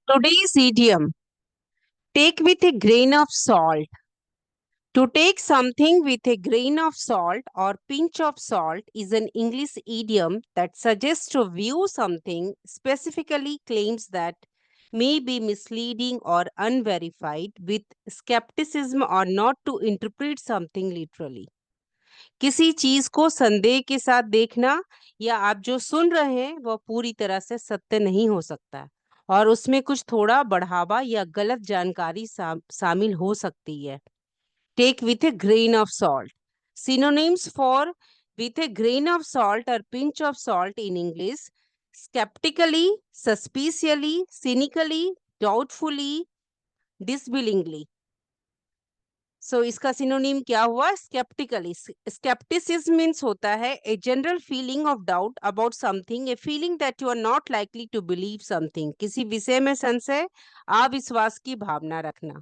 Today's idiom, take with a grain of salt. To take something with a grain of salt or pinch of salt is an English idiom that suggests to view something, specifically claims that may be misleading or unverified, with skepticism or not to interpret something literally. किसी चीज को संदेह के साथ देखना या आप जो सुन रहे हैं वह पूरी तरह से सत्य नहीं हो सकता और उसमें कुछ थोड़ा बढ़ावा या गलत जानकारी शामिल हो सकती है। Take with a grain of salt. Synonyms for with a grain of salt or pinch of salt in English: skeptically, suspiciously, cynically, doubtfully, disbelievingly. सो इसका सिनोनिम क्या हुआ? स्केप्टिकली। स्केप्टिसिज्म मीन्स होता है a general feeling of doubt about something, a feeling that you are not likely to believe something, किसी विषय में संशय, अविश्वास की भावना रखना।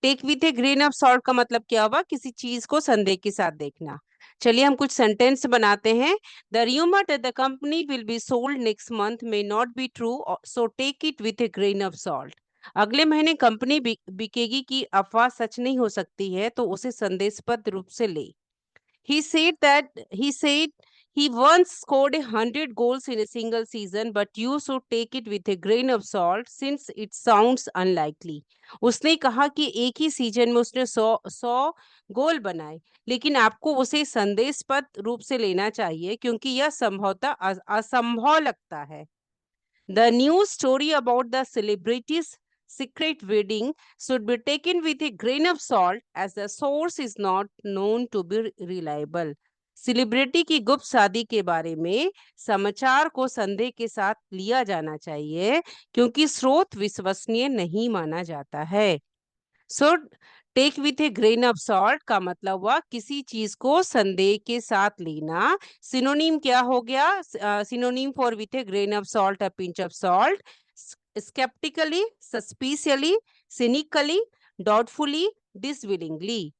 Take with a grain of salt का मतलब क्या हुआ? किसी चीज को संदेह के साथ देखना। चलिए हम कुछ सेंटेंस बनाते हैं। The rumour that the company will be sold next month may not be true, so take it with a grain of salt. अगले महीने कंपनी बिकेगी की अफवाह सच नहीं हो सकती है, तो उसे संदेशबद्ध रूप से ले। He said he once scored 100 goals in a single season, but you should take it with a grain of salt since it sounds unlikely. उसने कहा कि एक ही सीजन में उसने 100 गोल बनाए, लेकिन आपको उसे संदेशबद्ध रूप से लेना चाहिए क्योंकि यह संभवतः असंभव लगता है। The news story about the celebrity's secret wedding should be taken with a grain of salt as the source is not known to be reliable. Celebrity की गुप्त शादी के बारे में समाचार को संदेह के साथ लिया जाना चाहिए क्योंकि स्रोत विश्वसनीय नहीं माना जाता है। So take with a grain of salt का मतलब हुआ किसी चीज को संदेह के साथ लेना। सिनोनिम क्या हो गया? Synonym for with a grain of salt, a pinch of salt: skeptically, suspiciously, cynically, doubtfully, डिसविलिंगली।